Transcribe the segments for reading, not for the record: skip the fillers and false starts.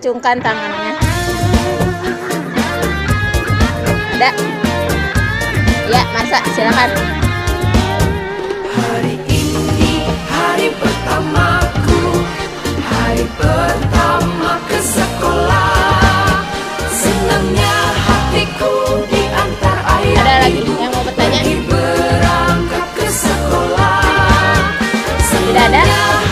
acungkan tangannya. Ada? Ya, Marsa, silakan. Hari ini hari pertamaku, hari pertama ke sekolah. Senangnya hatiku diantar ayah. Ada lagi yang mau bertanya? Berangkat ke sekolah. Tidak ada?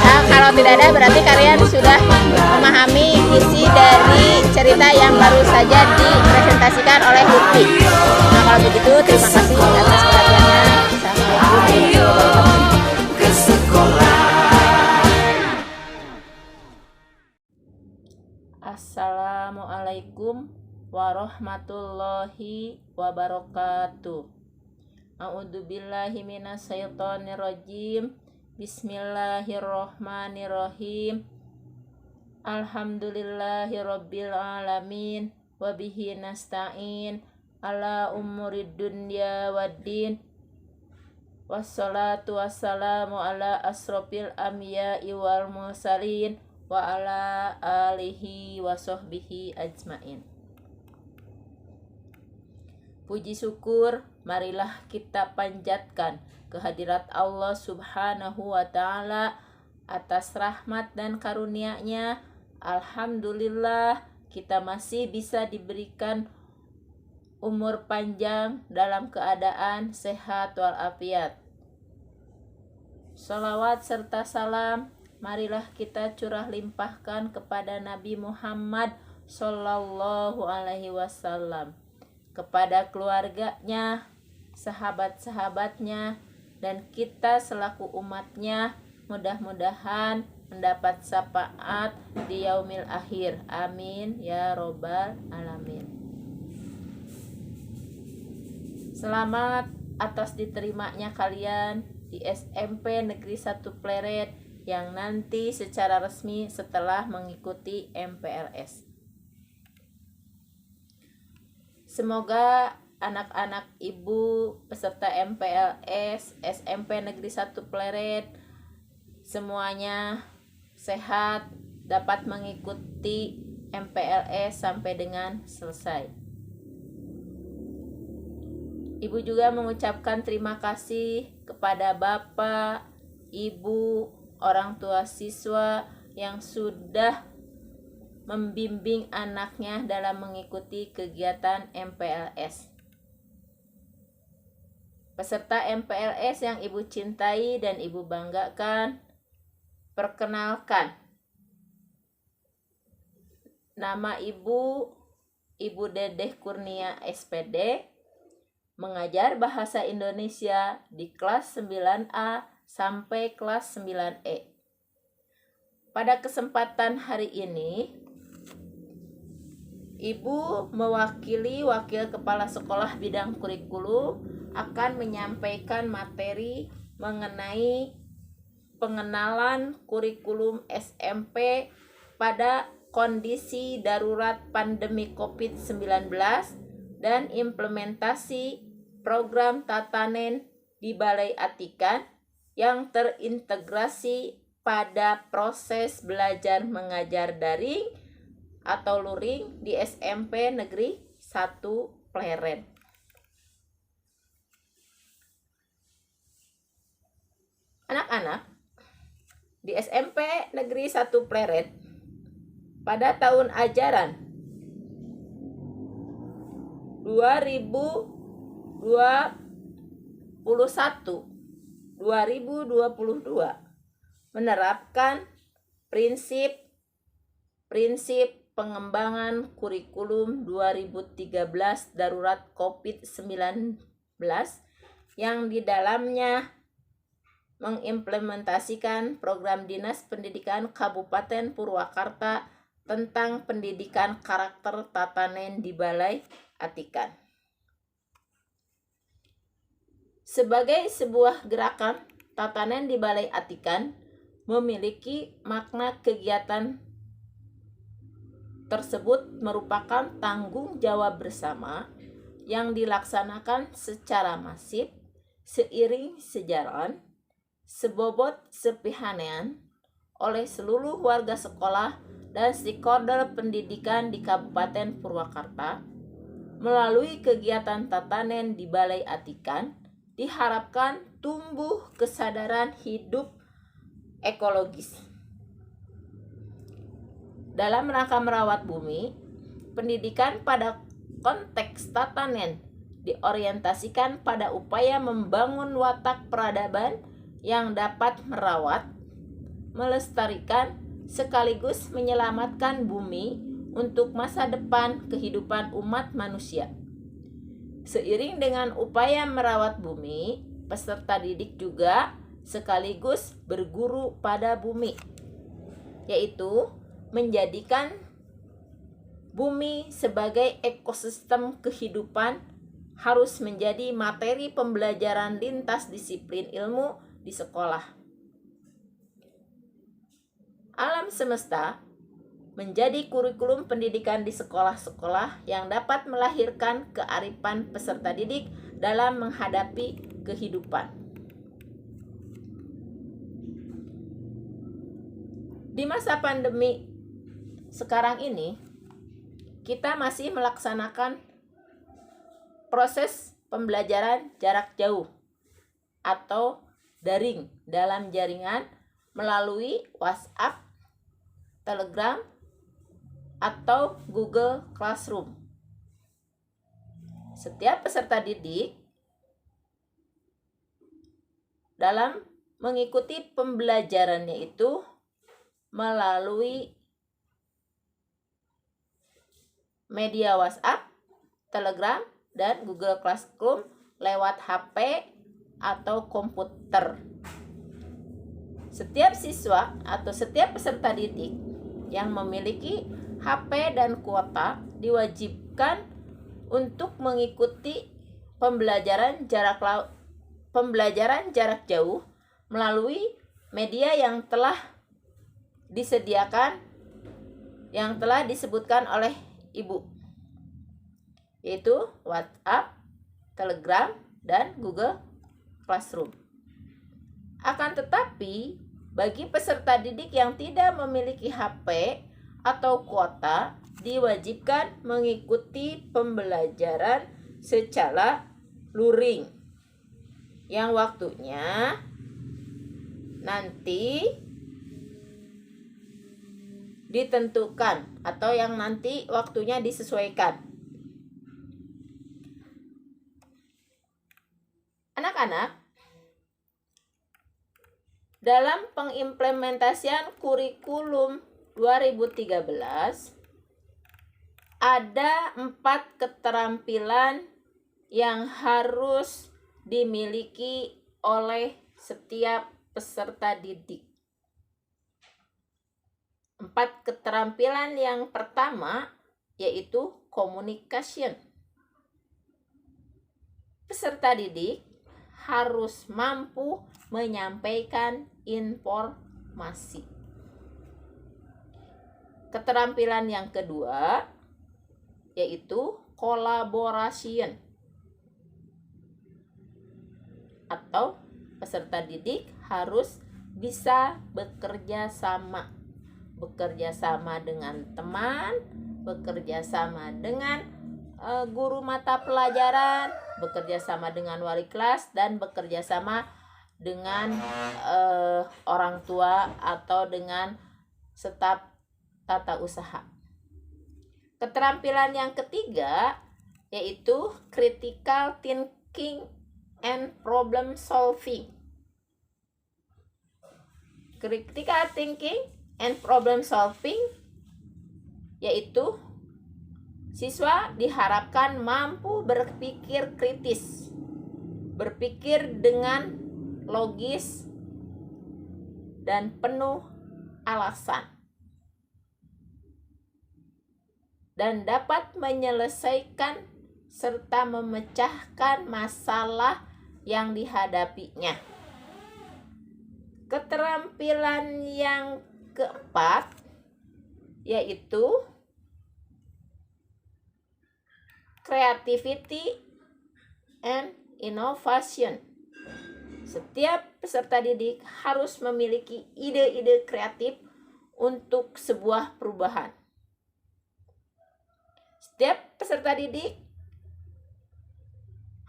Nah, kalau tidak ada berarti kalian sudah memahami isi dari cerita yang baru saja dipresentasikan oleh Lutfi. Nah, kalau begitu terima kasih atas perhatiannya. Assalamualaikum warahmatullahi wabarakatuh. A'udzubillahi minasyaitonirrajim. Bismillahirrahmanirrahim. Alhamdulillahirabbil alamin wa bihi nasta'in ala umurid dunya waddin. Wassalatu wassalamu ala asrofil anbiya'i wal mursalin wa ala alihi wa sahbihi ajmain. Puji syukur marilah kita panjatkan kehadirat Allah Subhanahu wa ta'ala atas rahmat dan karunia-Nya. Alhamdulillah kita masih bisa diberikan umur panjang dalam keadaan sehat walafiat. Salawat serta salam marilah kita curah limpahkan kepada Nabi Muhammad Sallallahu Alaihi Wasallam, kepada keluarganya, sahabat-sahabatnya, dan kita selaku umatnya. Mudah-mudahan mendapat syafaat di yaumil akhir. Amin ya robbal alamin. Selamat atas diterimanya kalian di SMP Negeri 1 Pleret yang nanti secara resmi setelah mengikuti MPLS. Semoga anak-anak ibu peserta MPLS SMP Negeri 1 Pleret semuanya sehat, dapat mengikuti MPLS sampai dengan selesai. Ibu juga mengucapkan terima kasih kepada Bapak, Ibu, orang tua siswa yang sudah membimbing anaknya dalam mengikuti kegiatan MPLS. Peserta MPLS yang Ibu cintai dan Ibu banggakan, perkenalkan. Nama Ibu, Ibu Dedeh Kurnia SPD, mengajar bahasa Indonesia di kelas 9A sampai kelas 9E. Pada kesempatan hari ini, Ibu mewakili Wakil Kepala Sekolah Bidang Kurikulum akan menyampaikan materi mengenai pengenalan kurikulum SMP pada kondisi darurat pandemi COVID-19 dan implementasi program tatanen di Balai Atikan yang terintegrasi pada proses belajar mengajar daring atau luring di SMP Negeri 1 Pleret. Anak-anak di SMP Negeri 1 Pleret pada tahun ajaran 2021-2022 menerapkan prinsip pengembangan kurikulum 2013 darurat COVID-19 yang di dalamnya mengimplementasikan program Dinas Pendidikan Kabupaten Purwakarta tentang pendidikan karakter tatanen di Balai Atikan. Sebagai sebuah gerakan, tatanen di Balai Atikan memiliki makna kegiatan tersebut merupakan tanggung jawab bersama yang dilaksanakan secara masif, seiring sejalan, sebobot sepihanean oleh seluruh warga sekolah dan stakeholder pendidikan di Kabupaten Purwakarta melalui kegiatan tatanen di Balai Atikan diharapkan tumbuh kesadaran hidup ekologis. Dalam rangka merawat bumi, pendidikan pada konteks tatanen diorientasikan pada upaya membangun watak peradaban yang dapat merawat, melestarikan, sekaligus menyelamatkan bumi untuk masa depan kehidupan umat manusia. Seiring dengan upaya merawat bumi, peserta didik juga sekaligus berguru pada bumi, yaitu menjadikan bumi sebagai ekosistem kehidupan harus menjadi materi pembelajaran lintas disiplin ilmu di sekolah. Alam semesta menjadi kurikulum pendidikan di sekolah-sekolah yang dapat melahirkan kearifan peserta didik dalam menghadapi kehidupan. Di masa pandemi sekarang ini, kita masih melaksanakan proses pembelajaran jarak jauh atau daring dalam jaringan melalui WhatsApp, Telegram, atau Google Classroom. Setiap peserta didik dalam mengikuti pembelajarannya itu melalui media WhatsApp, Telegram, dan Google Classroom lewat HP atau komputer. Setiap siswa atau setiap peserta didik yang memiliki HP dan kuota diwajibkan untuk mengikuti pembelajaran jarak jauh melalui media yang telah disediakan, yang telah disebutkan oleh Ibu, yaitu WhatsApp, Telegram, dan Google Classroom. Akan tetapi, bagi peserta didik yang tidak memiliki HP atau kuota, diwajibkan mengikuti pembelajaran secara luring yang waktunya nanti ditentukan atau yang nanti waktunya disesuaikan. Anak-anak, dalam pengimplementasian kurikulum 2013 ada 4 keterampilan yang harus dimiliki oleh setiap peserta didik. 4 keterampilan yang pertama yaitu communication. Peserta didik harus mampu menyampaikan informasi. Keterampilan yang kedua yaitu collaboration, atau peserta didik harus bisa bekerja sama dengan teman, bekerja sama dengan guru mata pelajaran, bekerja sama dengan wali kelas, dan bekerja sama dengan orang tua atau dengan staf tata usaha. Keterampilan yang ketiga yaitu critical thinking and problem solving. Critical thinking and problem solving yaitu siswa diharapkan mampu berpikir kritis, berpikir dengan logis dan penuh alasan, dan dapat menyelesaikan serta memecahkan masalah yang dihadapinya. Keterampilan yang keempat yaitu creativity and innovation. Setiap peserta didik harus memiliki ide-ide kreatif untuk sebuah perubahan. Setiap peserta didik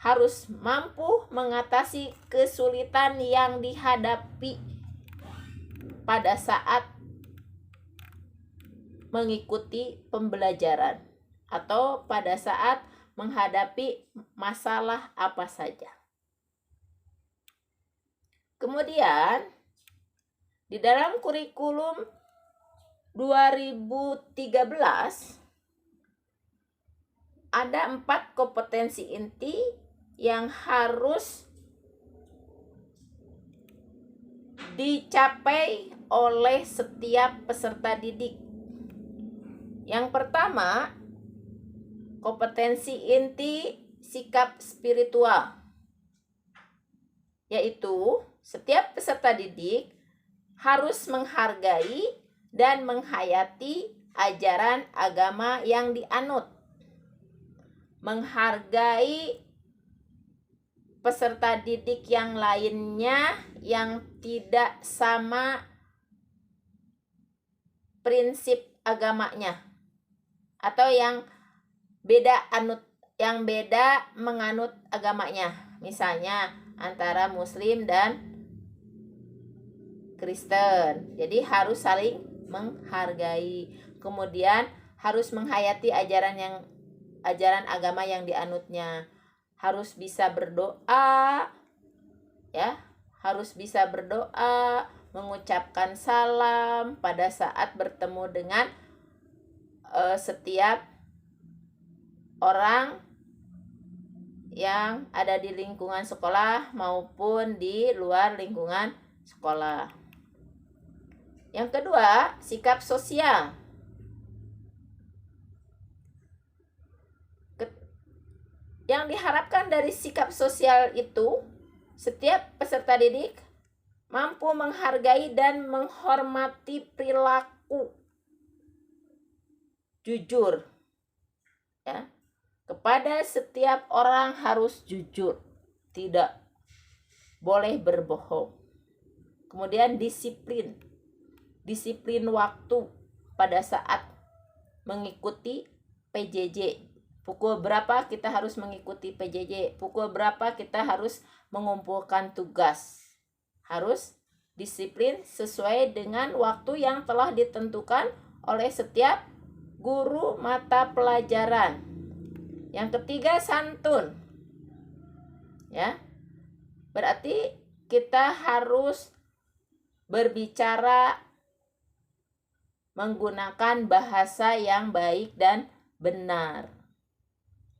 harus mampu mengatasi kesulitan yang dihadapi pada saat mengikuti pembelajaran atau pada saat menghadapi masalah apa saja. Kemudian, di dalam kurikulum 2013 ada 4 kompetensi inti yang harus dicapai oleh setiap peserta didik. Yang pertama, kompetensi inti sikap spiritual, yaitu setiap peserta didik harus menghargai dan menghayati ajaran agama yang dianut. Menghargai peserta didik yang lainnya yang tidak sama prinsip agamanya atau yang beda menganut agamanya. Misalnya antara Muslim dan Kristen. Jadi harus saling menghargai. Kemudian harus menghayati ajaran agama yang dianutnya. Harus bisa berdoa, ya. Harus bisa berdoa, mengucapkan salam pada saat bertemu dengan setiap orang yang ada di lingkungan sekolah maupun di luar lingkungan sekolah. Yang kedua, sikap sosial. Yang diharapkan dari sikap sosial itu, setiap peserta didik mampu menghargai dan menghormati perilaku jujur. Ya. Kepada setiap orang harus jujur, tidak boleh berbohong. Kemudian disiplin waktu pada saat mengikuti PJJ. Pukul berapa kita harus mengikuti PJJ, pukul berapa kita harus mengumpulkan tugas. Harus disiplin sesuai dengan waktu yang telah ditentukan oleh setiap guru mata pelajaran. Yang ketiga, santun. Ya. Berarti kita harus berbicara menggunakan bahasa yang baik dan benar.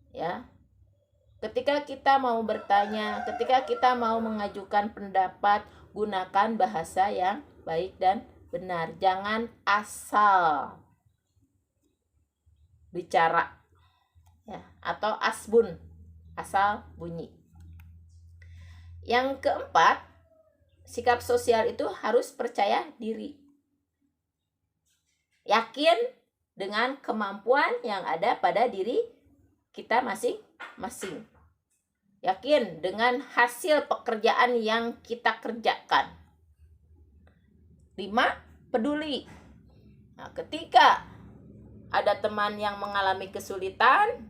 Ya. Ketika kita mau bertanya, ketika kita mau mengajukan pendapat, gunakan bahasa yang baik dan benar. Jangan asal bicara, ya, atau asbun, asal bunyi. Yang keempat, sikap sosial itu harus percaya diri. Yakin dengan kemampuan yang ada pada diri kita masing-masing. Yakin dengan hasil pekerjaan yang kita kerjakan. 5. Peduli. Nah, ketika ada teman yang mengalami kesulitan,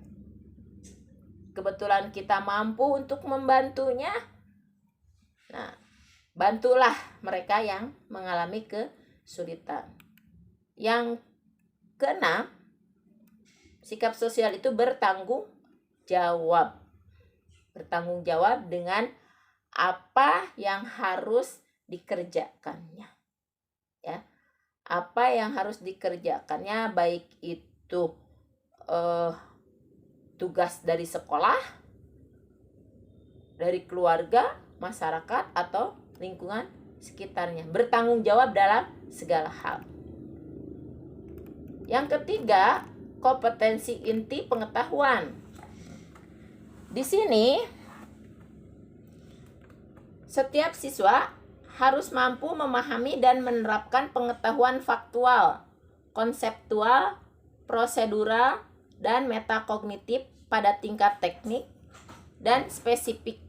kebetulan kita mampu untuk membantunya. Nah, bantulah mereka yang mengalami kesulitan. Yang keenam, sikap sosial itu bertanggung jawab. Bertanggung jawab dengan apa yang harus dikerjakannya. Ya. Apa yang harus dikerjakannya, baik itu tugas dari sekolah, dari keluarga, masyarakat, atau lingkungan sekitarnya. Bertanggung jawab dalam segala hal. Yang ketiga, kompetensi inti pengetahuan. Di sini, setiap siswa harus mampu memahami dan menerapkan pengetahuan faktual, konseptual, prosedural, dan metakognitif pada tingkat teknik dan spesifik,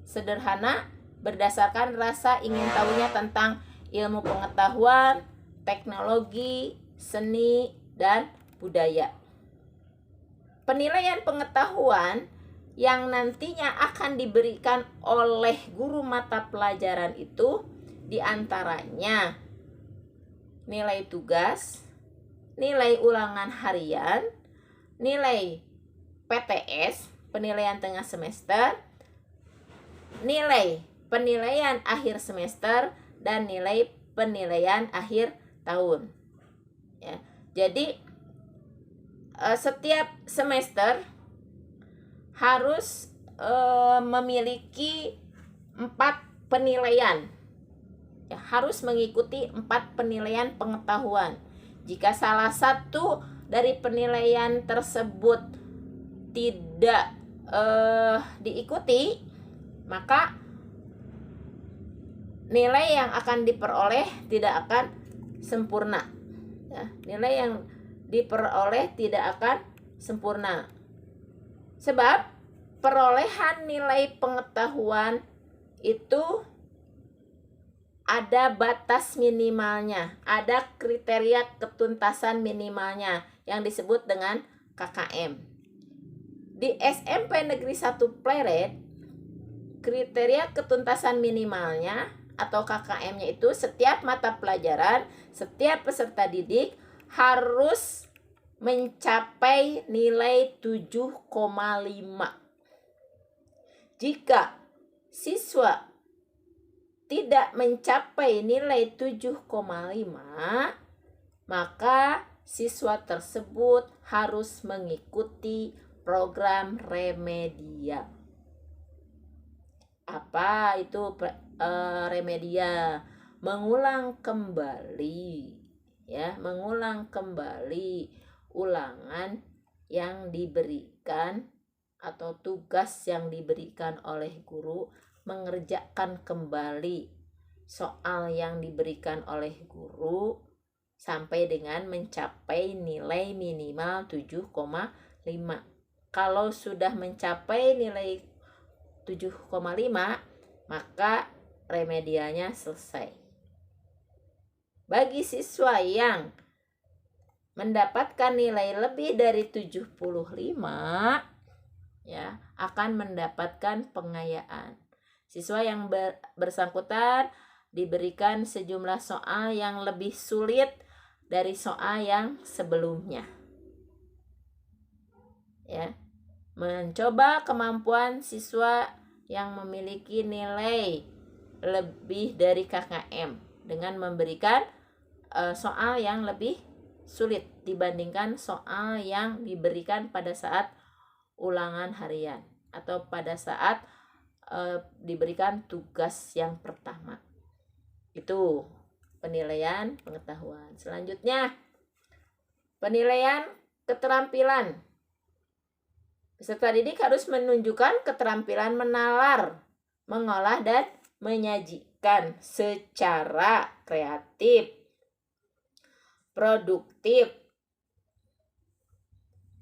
sederhana, berdasarkan rasa ingin tahunya tentang ilmu pengetahuan, teknologi, seni, dan budaya. Penilaian pengetahuan yang nantinya akan diberikan oleh guru mata pelajaran itu diantaranya nilai tugas, nilai ulangan harian, nilai PTS, penilaian tengah semester, nilai penilaian akhir semester, dan nilai penilaian akhir tahun. Ya, jadi setiap semester harus memiliki 4 penilaian. Ya, harus mengikuti 4 penilaian pengetahuan. Jika salah satu dari penilaian tersebut tidak diikuti, maka nilai yang akan diperoleh tidak akan sempurna. Ya, nilai yang diperoleh tidak akan sempurna. Sebab perolehan nilai pengetahuan itu ada batas minimalnya, ada kriteria ketuntasan minimalnya yang disebut dengan KKM. Di SMP Negeri 1 Pleret, kriteria ketuntasan minimalnya atau KKM-nya itu setiap mata pelajaran, setiap peserta didik harus mencapai nilai 7,5. Jika siswa tidak mencapai nilai 7,5, maka siswa tersebut harus mengikuti program remedial. Apa itu remedial? Mengulang kembali, ya, mengulang kembali ulangan yang diberikan atau tugas yang diberikan oleh guru, mengerjakan kembali soal yang diberikan oleh guru sampai dengan mencapai nilai minimal 7,5. Kalau sudah mencapai nilai 7,5, maka remedialnya selesai. Bagi siswa yang mendapatkan nilai lebih dari 75, ya, akan mendapatkan pengayaan. Siswa yang bersangkutan diberikan sejumlah soal yang lebih sulit dari soal yang sebelumnya. Ya, mencoba kemampuan siswa yang memiliki nilai lebih dari KKM dengan memberikan soal yang lebih sulit dibandingkan soal yang diberikan pada saat ulangan harian atau pada saat diberikan tugas yang pertama. Itu penilaian pengetahuan. Selanjutnya, penilaian keterampilan. Peserta didik harus menunjukkan keterampilan menalar, mengolah, dan menyajikan secara kreatif, produktif,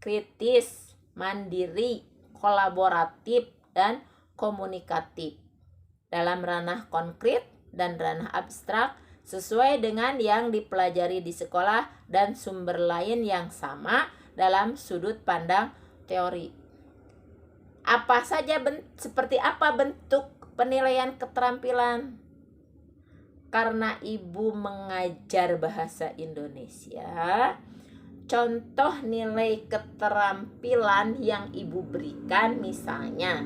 kritis, mandiri, kolaboratif, dan komunikatif dalam ranah konkret dan ranah abstrak sesuai dengan yang dipelajari di sekolah dan sumber lain yang sama dalam sudut pandang teori. Seperti apa bentuk penilaian keterampilan? Karena ibu mengajar bahasa Indonesia, contoh nilai keterampilan yang ibu berikan misalnya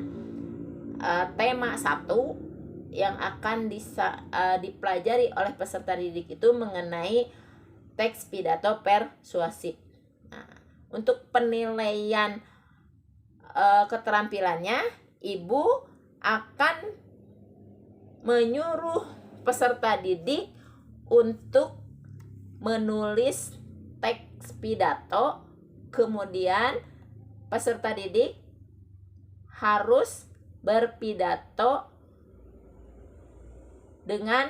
tema 1 yang akan dipelajari oleh peserta didik itu mengenai teks pidato persuasif. Nah, untuk penilaian keterampilannya, ibu akan menyuruh peserta didik untuk menulis teks pidato, kemudian peserta didik harus berpidato dengan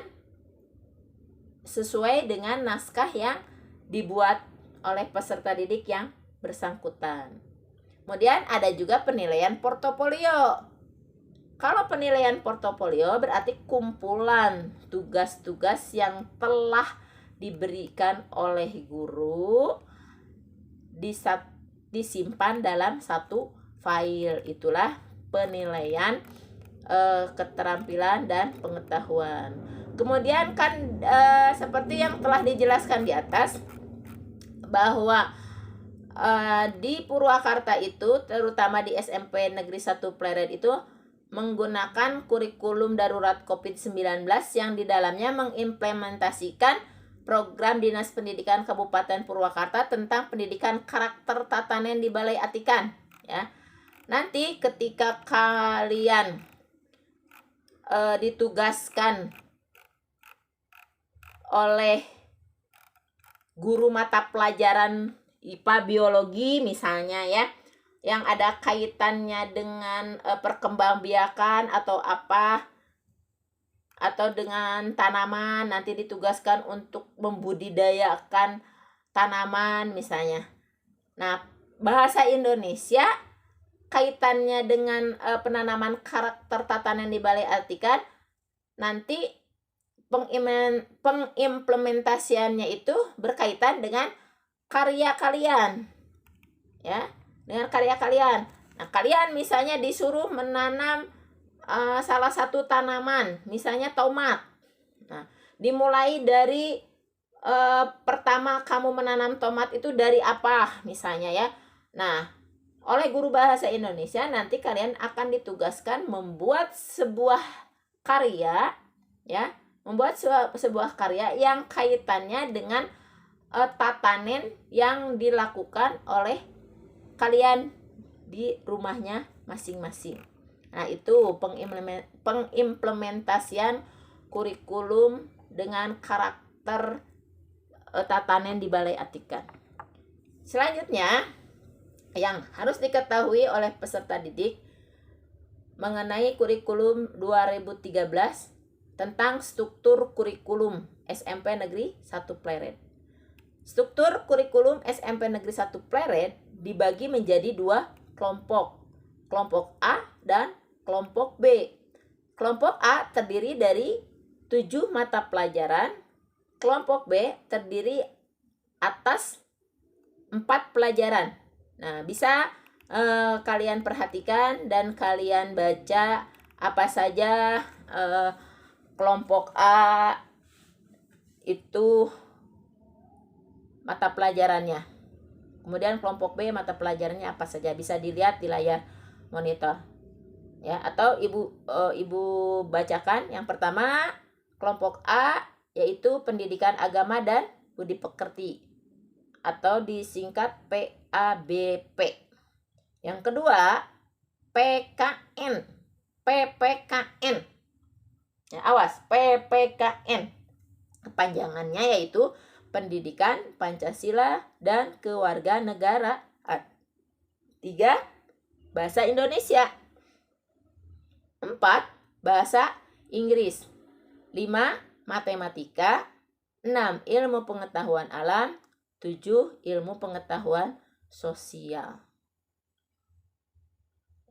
sesuai dengan naskah yang dibuat oleh peserta didik yang bersangkutan. Kemudian ada juga penilaian portofolio. Kalau penilaian portofolio berarti kumpulan tugas-tugas yang telah diberikan oleh guru disimpan dalam satu file. Itulah penilaian keterampilan dan pengetahuan. Kemudian kan seperti yang telah dijelaskan di atas bahwa di Purwakarta itu, terutama di SMP Negeri 1 Pleret itu menggunakan kurikulum darurat COVID-19 yang di dalamnya mengimplementasikan program Dinas Pendidikan Kabupaten Purwakarta tentang pendidikan karakter tatanen di Balai Atikan, ya. Nanti ketika kalian ditugaskan oleh guru mata pelajaran IPA biologi misalnya, ya, yang ada kaitannya dengan perkembangbiakan atau apa, atau dengan tanaman, nanti ditugaskan untuk membudidayakan tanaman misalnya. Nah, bahasa Indonesia kaitannya dengan penanaman karakter tatanan di Balai Atikan, nanti pengimplementasiannya itu berkaitan dengan karya kalian, ya, dengan karya kalian. Nah, kalian misalnya disuruh menanam salah satu tanaman, misalnya tomat. Nah, dimulai dari pertama kamu menanam tomat itu dari apa misalnya, ya. Nah, oleh guru bahasa Indonesia nanti kalian akan ditugaskan membuat sebuah karya, ya, membuat sebuah karya yang kaitannya dengan tatanen yang dilakukan oleh kalian di rumahnya masing-masing. Nah, itu pengimplementasian kurikulum dengan karakter tatanen di Balai Atikan. Selanjutnya, yang harus diketahui oleh peserta didik mengenai kurikulum 2013 tentang struktur kurikulum SMP Negeri 1 Pleret. Struktur kurikulum SMP Negeri 1 Pleret dibagi menjadi 2 kelompok. Kelompok A dan kelompok B. Kelompok A terdiri dari 7 mata pelajaran. Kelompok B terdiri atas 4 pelajaran. Nah, bisa kalian perhatikan dan kalian baca apa saja kelompok A itu mata pelajarannya. Kemudian kelompok B mata pelajarannya apa saja, bisa dilihat di layar monitor, ya, atau ibu bacakan. Yang pertama, kelompok A yaitu pendidikan agama dan budi pekerti atau disingkat PABP. Yang kedua, PPKN. Ya, awas, PPKN. Kepanjangannya yaitu Pendidikan Pancasila dan Kewarganegaraan. 3. Bahasa Indonesia. 4. Bahasa Inggris. 5. Matematika. 6. Ilmu pengetahuan alam. 7. Ilmu pengetahuan sosial.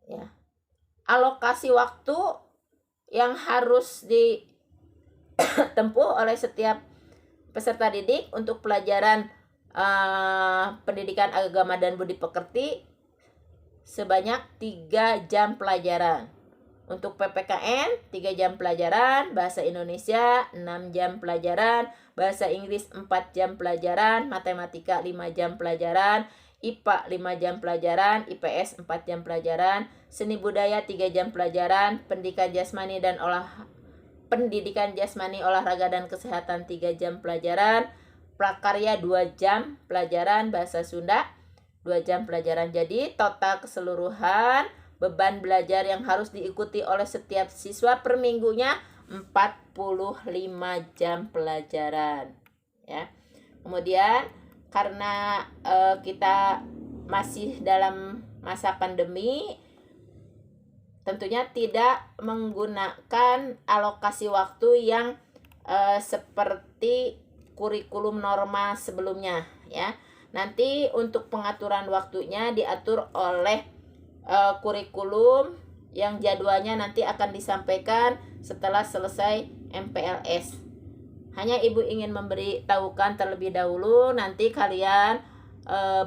Ya. Alokasi waktu yang harus ditempuh oleh setiap peserta didik untuk pelajaran pendidikan agama dan budi pekerti sebanyak 3 jam pelajaran. Untuk PPKN 3 jam pelajaran, bahasa Indonesia 6 jam pelajaran, bahasa Inggris 4 jam pelajaran, matematika 5 jam pelajaran, IPA 5 jam pelajaran, IPS 4 jam pelajaran, seni budaya 3 jam pelajaran, pendidikan jasmani, olahraga dan kesehatan 3 jam pelajaran, prakarya 2 jam pelajaran, bahasa Sunda 2 jam pelajaran. Jadi total keseluruhan beban belajar yang harus diikuti oleh setiap siswa per minggunya 45 jam pelajaran, ya. Kemudian karena kita masih dalam masa pandemi, tentunya tidak menggunakan alokasi waktu yang seperti kurikulum norma sebelumnya, ya. Nanti untuk pengaturan waktunya diatur oleh kurikulum yang jadwalnya nanti akan disampaikan setelah selesai MPLS. Hanya Ibu ingin memberitahukan terlebih dahulu, nanti kalian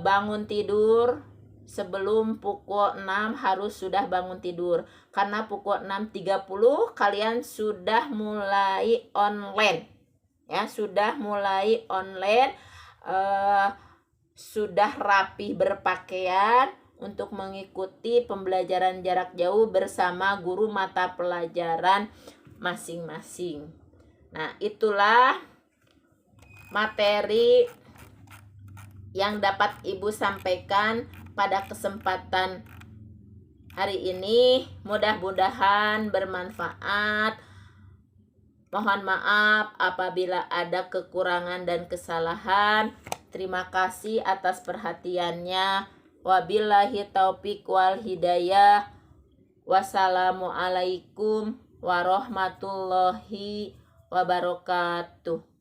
bangun tidur sebelum pukul 6 harus sudah bangun tidur. Karena pukul 6.30 kalian sudah mulai online. Ya, sudah mulai online, sudah rapi berpakaian untuk mengikuti pembelajaran jarak jauh bersama guru mata pelajaran masing-masing. Nah, itulah materi yang dapat Ibu sampaikan pada kesempatan hari ini. Mudah-mudahan bermanfaat. Mohon maaf apabila ada kekurangan dan kesalahan. Terima kasih atas perhatiannya. Wabillahi taufik wal hidayah. Wassalamualaikum warahmatullahi wabarakatuh.